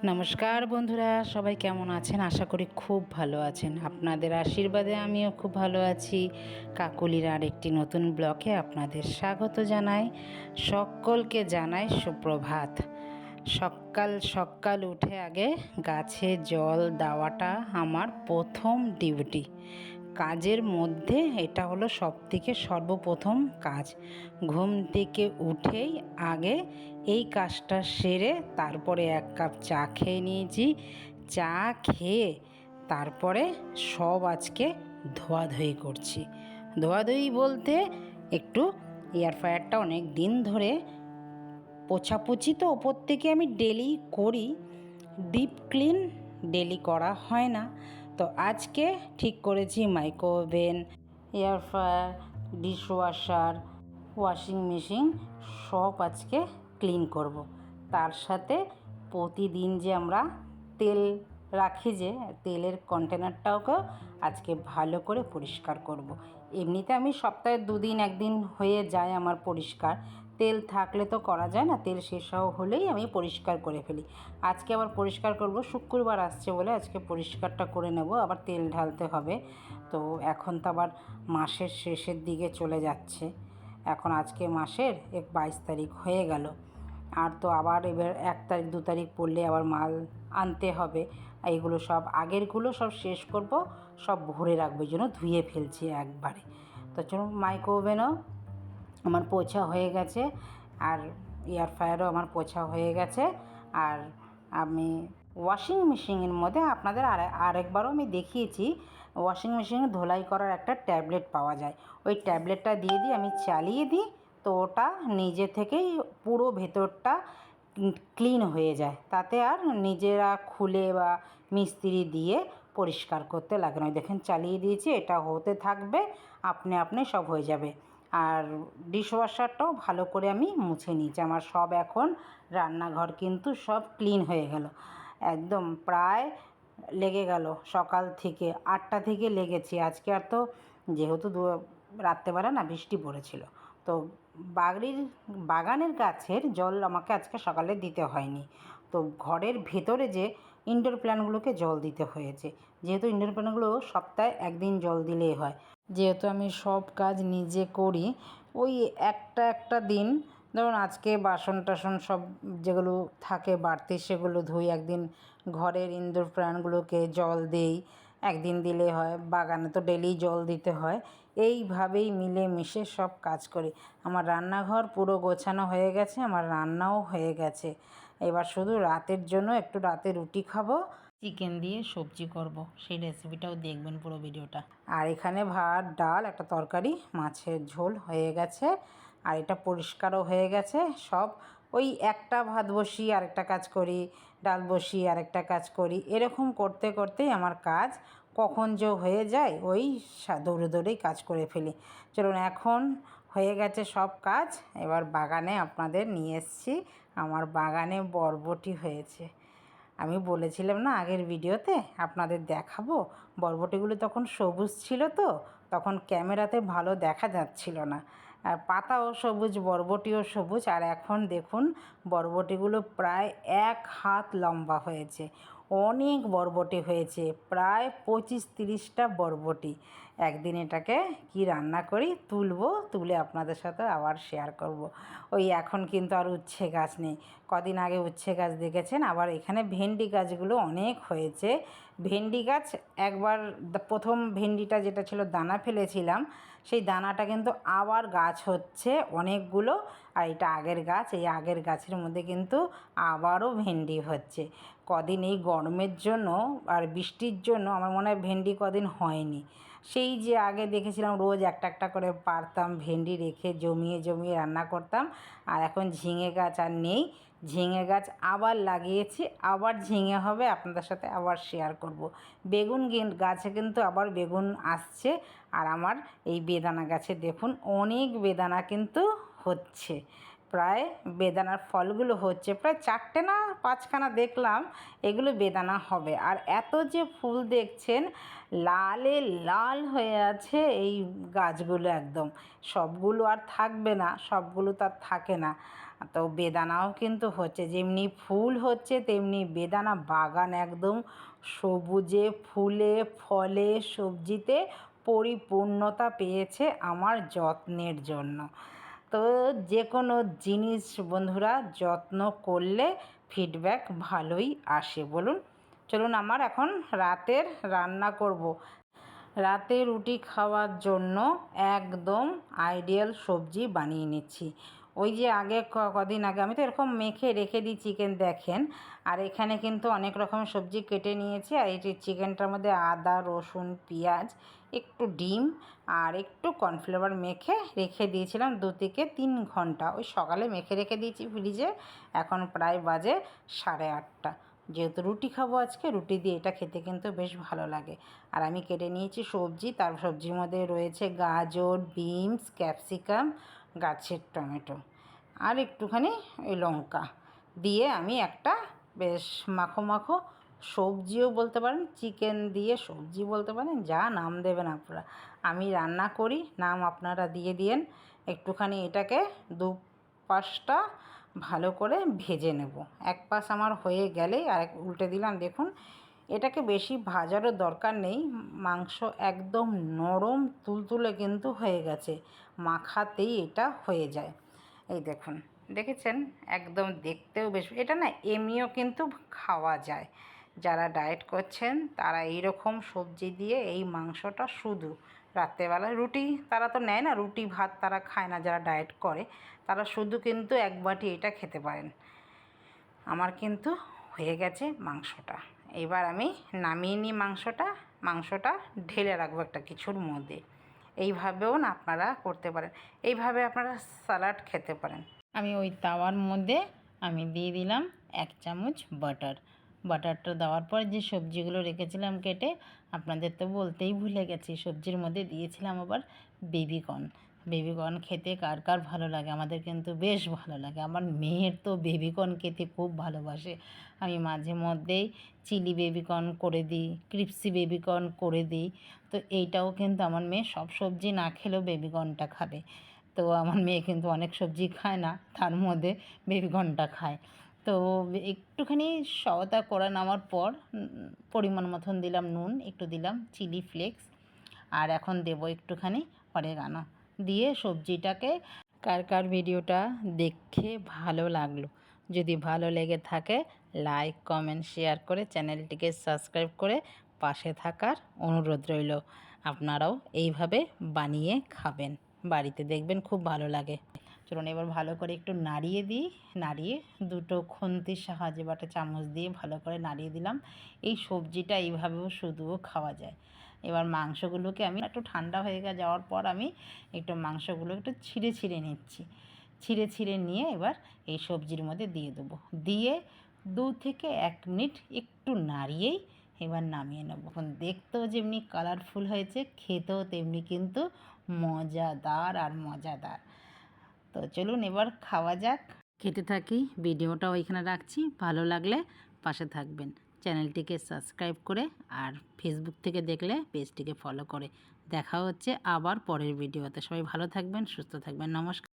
নমস্কার বন্ধুরা, সবাই কেমন আছেন? আশা করি খুব ভালো আছেন। আপনাদের আশীর্বাদে আমিও খুব ভালো আছি। কাকলির আরেকটি নতুন ব্লগে আপনাদের স্বাগত জানাই। সকলকে জানাই সুপ্রভাত। সকাল সকাল উঠে আগে গাছে জল দেওয়াটা আমার প্রথম ডিউটি। কাজের মধ্যে এটা হলো সবথেকে সর্বপ্রথম কাজ। ঘুম থেকে উঠেই আগে এই কাজটা সেরে তারপরে এক কাপ চা খেয়ে নিয়েছি। চা খেয়ে তারপরে সব আজকে ধোয়াধুয়ি করছি। ধোয়াধুয়ি বলতে একটু এয়ার ফ্রায়ারটা অনেক দিন ধরে পোছাপুছি তো ওপর থেকে আমি ডেলি করি, ডিপ ক্লিন ডেলি করা হয় না। তো আজকে ঠিক করেছি micro oven, air fryer, dishwasher, washing machine সব আজকে ক্লিন করব। তার সাথে প্রতিদিন যে আমরা তেল রাখি, যে তেলের কন্টেনারটাকেও আজকে ভালো করে পরিষ্কার করব। এমনিতে আমি সপ্তাহে দুদিন একদিন হয়ে যায় আমার পরিষ্কার। তেল থাকলে তো করা যায় না, তেল শেষ হলেই আমি পরিষ্কার করে ফেলি। আজকে আবার পরিষ্কার করব, শুক্রবার আসছে বলে আজকে পরিষ্কারটা করে নেব, আবার তেল ঢালতে হবে। তো এখন তো আবার মাসের শেষের দিকে চলে যাচ্ছে। এখন আজকে মাসের 22 তারিখ হয়ে গেল। আর তো আবার এবার 1 তারিখ 2 তারিখ পড়লে আবার মাল আনতে হবে। এইগুলো সব আগেরগুলো সব শেষ করব, সব ভরে রাখবো, এই জন্য ধুয়ে ফেলছি একবারে। তো চলুন, মাইক্রোওভেনও আমার পোছা হয়ে গেছে, আর এয়ার ফ্রায়ারও আমার পোছা হয়ে গেছে। আর আমি ওয়াশিং মেশিনের মধ্যে আপনাদের আরেকবারও আমি দেখিয়েছি, ওয়াশিং মেশিনে ধোলাই করার একটা ট্যাবলেট পাওয়া যায়। ওই ট্যাবলেটটা দিয়ে আমি চালিয়ে দিই, তো ওটা নিজে থেকেই পুরো ভেতরটা ক্লিন হয়ে যায়। তাতে আর নিজেরা খুলে বা মিস্ত্রি দিয়ে পরিষ্কার করতে লাগে না। দেখেন চালিয়ে দিয়েছি, এটা হতে থাকবে, আপনি আপনি সব হয়ে যাবে। আর ডিশওয়াশারটাও ভালো করে আমি মুছে নিয়েছি। আমার সব এখন রান্নাঘর কিন্তু সব ক্লিন হয়ে গেল একদম। প্রায় লেগে গেল সকাল থেকে 8টা থেকে লেগেছি। আজকে আর তো যেহেতু রাত্রেবেলা না বৃষ্টি পড়েছিল, তো বাগানের গাছের জল আমাকে আজকে সকালে দিতে হয়নি। তো ঘরের ভেতরে যে ইনডোর প্ল্যান্টগুলোকে জল দিতে হয়েছে, যেহেতু ইনডোর প্ল্যান্টগুলো সপ্তাহে একদিন জল দিলেই হয়। যেহেতু আমি সব কাজ নিজে করি, ওই একটা একটা দিন, ধরুন আজকে বাসন টাসন সব যেগুলো থাকে বাড়তি সেগুলো ধুই, একদিন ঘরের ইনডোর প্ল্যান্টগুলোকে জল দেই, একদিন দিলে হয়। বাগানে তো ডেলি জল দিতে হয়। এইভাবেই মিলেমিশে সব কাজ করি। আমার রান্নাঘর পুরো গোছানো হয়ে গেছে, আমার রান্নাও হয়ে গেছে। এবার শুধু রাতের জন্য একটু রাতে রুটি খাবো, চিকেন দিয়ে সবজি করব, সেই রেসিপিটাও দেখবেন পুরো ভিডিওটা। আর এখানে ভাত, ডাল, একটা তরকারি, মাছের ঝোল হয়ে গেছে। আর এটা পরিষ্কারও হয়ে গেছে সব। ওই একটা ভাত বসিয়ে আরেকটা কাজ করি, ডাল বসিয়ে আরেকটা কাজ করি, এরকম করতে করতেই আমার কাজ কখন যে হয়ে যায়, ওই দৌড়ে দৌড়েই কাজ করে ফেলি। চলুন, এখন হয়ে গেছে সব কাজ, এবার বাগানে আপনাদের নিয়ে এসেছি। আমার বাগানে বরবটি হয়েছে। আমি বলেছিলাম না আগের ভিডিওতে আপনাদের দেখাবো, বরবটিগুলো তখন সবুজ ছিল, তো তখন ক্যামেরাতে ভালো দেখা যাচ্ছিল না। আর পাতাও সবুজ, বরবটিও সবুজ। আর এখন দেখুন বরবটিগুলো প্রায় 1 হাত লম্বা হয়েছে। অনেক বরবটি হয়েছে, প্রায় 25-30টা বরবটি। একদিন এটাকে কি রান্না করি, তুলে আপনাদের সাথে আবার শেয়ার করব। ওই এখন কিন্তু আর উচ্ছে গাছ নেই। কদিন আগে উচ্ছে গাছ দেখেছেন, আবার এখানে ভেন্ডি গাছগুলো অনেক হয়েছে। ভেন্ডি গাছ একবার প্রথম ভেন্ডিটা যেটা ছিল দানা ফেলেছিলাম, সেই দানাটা কিন্তু আবার গাছ হচ্ছে অনেকগুলো। আর এটা আগের গাছ, এই আগের গাছের মধ্যে কিন্তু আবারও ভেন্ডি হচ্ছে। কদিন এই গরমের জন্য আর বৃষ্টির জন্য আমার মনে হয় ভেন্ডি কদিন হয়নি। সেই যে আগে দেখেছিলাম রোজ একটা একটা করে পারতাম ভেন্ডি, রেখে জমিয়ে জমিয়ে রান্না করতাম। আর এখন ঝিঙে গাছ আর নেই, ঝিঙে গাছ আবার লাগিয়েছি, আবার ঝিঙে হবে, আপনাদের সাথে আবার শেয়ার করব। বেগুন গাছে কিন্তু আবার বেগুন আসছে। আর আমার এই বেদানা গাছে দেখুন অনেক বেদানা কিন্তু হচ্ছে, প্রায় বেদানার ফলগুলো হচ্ছে প্রায় 4টে না 5খানা দেখলাম, এগুলো বেদানা হবে। আর এত যে ফুল দেখছেন লালে লাল হয়ে আছে এই গাছগুলো, একদম সবগুলো আর থাকবে না, সবগুলো তো আর থাকে না। তো বেদানাও কিন্তু হচ্ছে, যেমনি ফুল হচ্ছে তেমনি বেদানা বাগান একদম সবুজে ফুলে ফলে সবজিতে পরিপূর্ণতা পেয়েছে আমার যত্নের জন্য। তো যে কোনো জিনিস বন্ধুরা যত্ন করলে ফিডব্যাক ভালোই আসে, বলুন। চলুন আমার এখন রাতের রান্না করব। রাতে রুটি খাওয়ার জন্য একদম আইডিয়াল সবজি বানিয়ে নিচ্ছি। ওই যে আগে কদিন আগে আমি তো এরকম মেখে রেখে দিই চিকেন, দেখেন। আর এখানে কিন্তু অনেক রকমের সবজি কেটে নিয়েছি। আর এই যে চিকেনটার মধ্যে আদা রসুন পেঁয়াজ একটু ডিম আর একটু কর্নফ্লাওয়ার মেখে রেখে দিয়েছিলাম 2 থেকে 3 ঘন্টা। ওই সকালে মেখে রেখে দিয়েছি ফ্রিজে, এখন প্রায় বাজে 8:30। যেহেতু রুটি খাবো আজকে, রুটি দিয়ে এটা খেতে কিন্তু বেশ ভালো লাগে। আর আমি কেটে নিয়েছি সবজি, তার সবজির মধ্যে রয়েছে গাজর, বিনস, ক্যাপসিকাম, গাছের টমেটো আর একটুখানি ওই লঙ্কা দিয়ে আমি একটা বেশ মাখো মাখো সবজিও বলতে পারেন, চিকেন দিয়ে সবজি বলতে পারেন, যা নাম দেবেন আপনারা। আমি রান্না করি, নাম আপনারা দিয়ে দিয়েন। একটুখানি এটাকে 2 পাশটা ভালো করে ভেজে নেব। এক পাশ আমার হয়ে গেলেই আরেক উল্টে দিলাম। দেখুন এটাকে বেশি ভাজারও দরকার নেই, মাংস একদম নরম তুলতুলে কিন্তু হয়ে গেছে, মাখাতেই এটা হয়ে যায়। এই দেখুন, দেখেছেন একদম দেখতেও বেশ, এটা না এমনিও কিন্তু খাওয়া যায়। যারা ডায়েট করছেন তারা এইরকম সবজি দিয়ে এই মাংসটা শুধু রাত্রেবেলায় রুটি, তারা তো নেয় না রুটি ভাত, তারা খায় না যারা ডায়েট করে, তারা শুধু কিন্তু 1 বাটি এটা খেতে পারেন। আমার কিন্তু হয়ে গেছে মাংসটা, এবার আমি নামিয়ে নিই মাংসটা ঢেলে রাখবো একটা কিছুর মধ্যে। এইভাবেও না আপনারা করতে পারেন, এইভাবে আপনারা স্যালাড খেতে পারেন। আমি ওই তাওয়ার মধ্যে আমি দিয়ে দিলাম 1 চামচ বাটারটা দেওয়ার পর যে সবজিগুলো রেখেছিলাম কেটে, আপনাদের তো বলতেই ভুলে গেছি, সবজির মধ্যে দিয়েছিলাম আবার বেবিকর্ন খেতে কার কার ভালো লাগে, আমাদের কিন্তু বেশ ভালো লাগে। আমার মেয়ের তো বেবিকর্ন খেতে খুব ভালোবাসে। আমি মাঝে মধ্যেই চিলি বেবিকর্ন করে দিই, ক্রিপসি বেবিকর্ন করে দিই। তো এইটাও কিন্তু আমার মেয়ে সব সবজি না খেলেও বেবিকর্নটা খাবে। তো আমার মেয়ে কিন্তু অনেক সবজি খায় না, তার মধ্যে বেবিকর্নটা খায়। তো একটুখানি সওতা করে নেওয়ার পর পরিমাণ মতন দিলাম নুন, একটু দিলাম চিলি ফ্লেক্স, আর এখন দেবো একটুখানি অরেগানো দিয়ে সবজিটাকে। কার কার ভিডিওটা দেখে ভালো লাগলো, যদি ভালো লেগে থাকে লাইক কমেন্ট শেয়ার করে চ্যানেলটিকে সাবস্ক্রাইব করে পাশে থাকার অনুরোধ রইল। আপনারাও এইভাবে বানিয়ে খাবেন, বাড়িতে দেখবেন খুব ভালো লাগে। চলুন এবার ভালো করে একটু নাড়িয়ে দিই, নাড়িয়ে 2টো খুন্তির সাহায্যে বা একটা চামচ দিয়ে ভালো করে নাড়িয়ে দিলাম। এই সবজিটা এইভাবেও শুধুও খাওয়া যায়। এবার মাংসগুলোকে আমি একটু ঠান্ডা হয়ে যাওয়ার পর আমি একটু মাংসগুলো একটু ছিঁড়ে নিচ্ছি, ছিঁড়ে নিয়ে এবার এই সবজির মধ্যে দিয়ে দেবো, দিয়ে 2 থেকে 1 মিনিট একটু নাড়িয়েই এবার নামিয়ে নেব। এখন দেখতেও যেমনি কালারফুল হয়েছে, খেতেও তেমনি কিন্তু মজাদার। তো চলুন এবার খাওয়া যাক, খেতে থাকি। ভিডিওটাও এখানে রাখছি, ভালো লাগলে পাশে থাকবেন, চ্যানেলটিকে সাবস্ক্রাইব করে, আর ফেসবুক থেকে দেখলে পেজটিকে ফলো করে। দেখা হচ্ছে আবার পরের ভিডিওতে। সবাই ভালো থাকবেন, সুস্থ থাকবেন, নমস্কার।